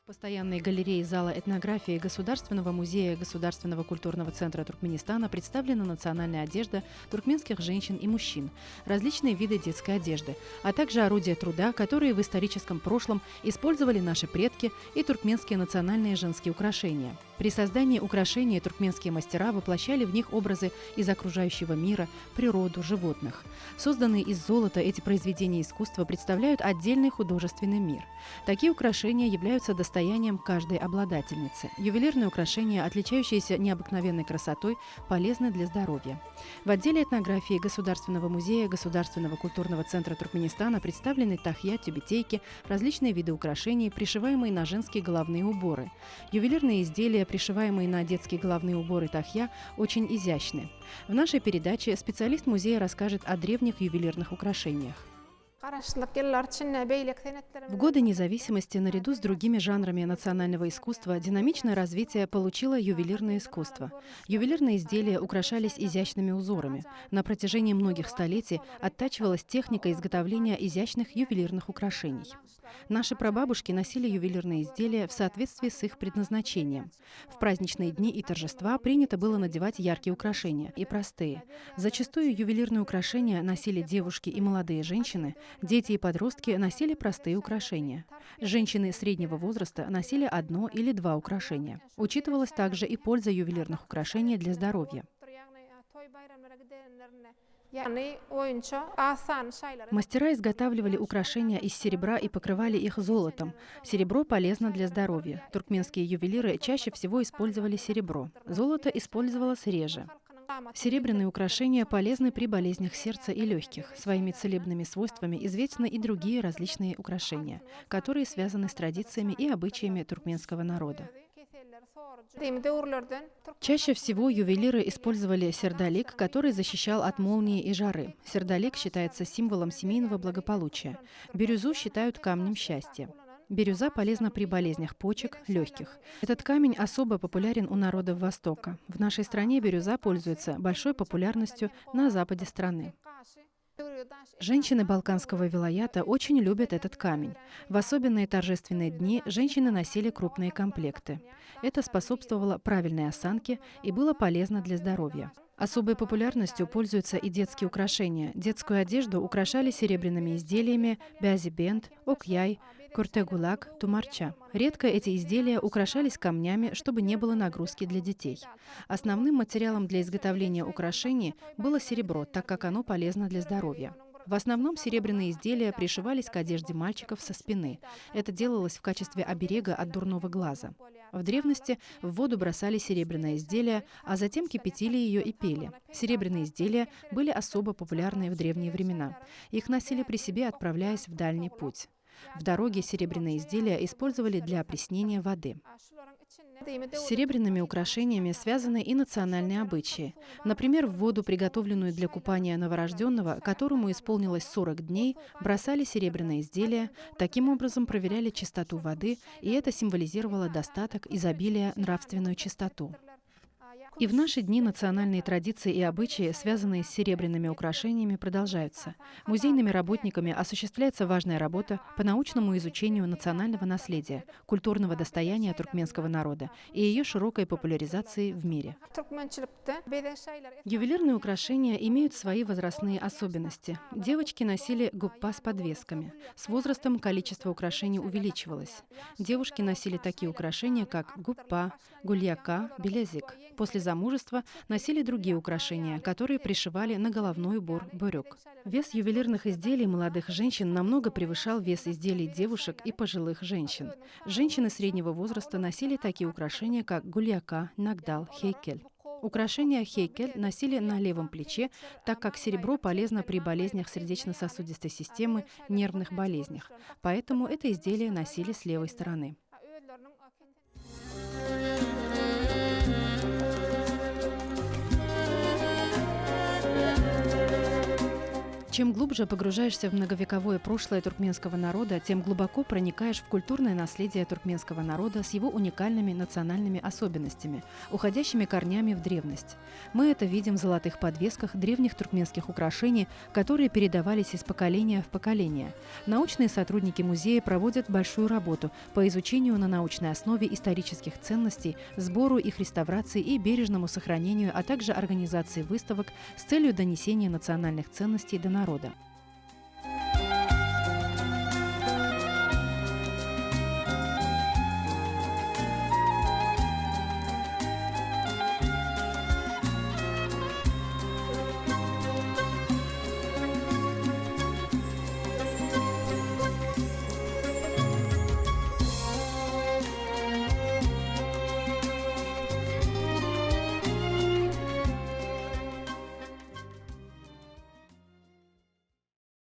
Постоянной галереи зала этнографии Государственного музея Государственного культурного центра Туркменистана представлена национальная одежда туркменских женщин и мужчин, различные виды детской одежды, а также орудия труда, которые в историческом прошлом использовали наши предки, и туркменские национальные женские украшения. При создании украшений туркменские мастера воплощали в них образы из окружающего мира, природу, животных. Созданные из золота, эти произведения искусства представляют отдельный художественный мир. Такие украшения являются достоянием каждой обладательницы. Ювелирные украшения, отличающиеся необыкновенной красотой, полезны для здоровья. В отделе этнографии Государственного музея Государственного культурного центра Туркменистана представлены тахья, тюбетейки, различные виды украшений, пришиваемые на женские головные уборы. Ювелирные изделия, пришиваемые на детские головные уборы тахья, очень изящны. В нашей передаче специалист музея расскажет о древних ювелирных украшениях. В годы независимости наряду с другими жанрами национального искусства динамичное развитие получило ювелирное искусство. Ювелирные изделия украшались изящными узорами. На протяжении многих столетий оттачивалась техника изготовления изящных ювелирных украшений. Наши прабабушки носили ювелирные изделия в соответствии с их предназначением. В праздничные дни и торжества принято было надевать яркие украшения и простые. Зачастую ювелирные украшения носили девушки и молодые женщины. Дети и подростки носили простые украшения. Женщины среднего возраста носили одно или два украшения. Учитывалась также и польза ювелирных украшений для здоровья. Мастера изготавливали украшения из серебра и покрывали их золотом. Серебро полезно для здоровья. Туркменские ювелиры чаще всего использовали серебро. Золото использовалось реже. Серебряные украшения полезны при болезнях сердца и легких. Своими целебными свойствами известны и другие различные украшения, которые связаны с традициями и обычаями туркменского народа. Чаще всего ювелиры использовали сердолик, который защищал от молнии и жары. Сердолик считается символом семейного благополучия. Бирюзу считают камнем счастья. Бирюза полезна при болезнях почек, легких. Этот камень особо популярен у народов Востока. В нашей стране бирюза пользуется большой популярностью на западе страны. Женщины Балканского вилаята очень любят этот камень. В особенные торжественные дни женщины носили крупные комплекты. Это способствовало правильной осанке и было полезно для здоровья. Особой популярностью пользуются и детские украшения. Детскую одежду украшали серебряными изделиями бязибент, окьяй, куртегулак, тумарча. Редко эти изделия украшались камнями, чтобы не было нагрузки для детей. Основным материалом для изготовления украшений было серебро, так как оно полезно для здоровья. В основном серебряные изделия пришивались к одежде мальчиков со спины. Это делалось в качестве оберега от дурного глаза. В древности в воду бросали серебряное изделие, а затем кипятили ее и пели. Серебряные изделия были особо популярны в древние времена. Их носили при себе, отправляясь в дальний путь. В дороге серебряные изделия использовали для опреснения воды. С серебряными украшениями связаны и национальные обычаи. Например, в воду, приготовленную для купания новорожденного, которому исполнилось 40 дней, бросали серебряные изделия, таким образом проверяли чистоту воды, и это символизировало достаток, изобилие, нравственную чистоту. И в наши дни национальные традиции и обычаи, связанные с серебряными украшениями, продолжаются. Музейными работниками осуществляется важная работа по научному изучению национального наследия, культурного достояния туркменского народа и ее широкой популяризации в мире. Ювелирные украшения имеют свои возрастные особенности. Девочки носили гуппа с подвесками. С возрастом количество украшений увеличивалось. Девушки носили такие украшения, как гуппа, гульяка, белязик. После замужества носили другие украшения, которые пришивали на головной убор бөрек. Вес ювелирных изделий молодых женщин намного превышал вес изделий девушек и пожилых женщин. Женщины среднего возраста носили такие украшения, как гульяка, нагдал, хейкель. Украшения хейкель носили на левом плече, так как серебро полезно при болезнях сердечно-сосудистой системы, нервных болезнях. Поэтому это изделие носили с левой стороны. Чем глубже погружаешься в многовековое прошлое туркменского народа, тем глубоко проникаешь в культурное наследие туркменского народа с его уникальными национальными особенностями, уходящими корнями в древность. Мы это видим в золотых подвесках древних туркменских украшений, которые передавались из поколения в поколение. Научные сотрудники музея проводят большую работу по изучению на научной основе исторических ценностей, сбору их реставрации и бережному сохранению, а также организации выставок с целью донесения национальных ценностей до народа.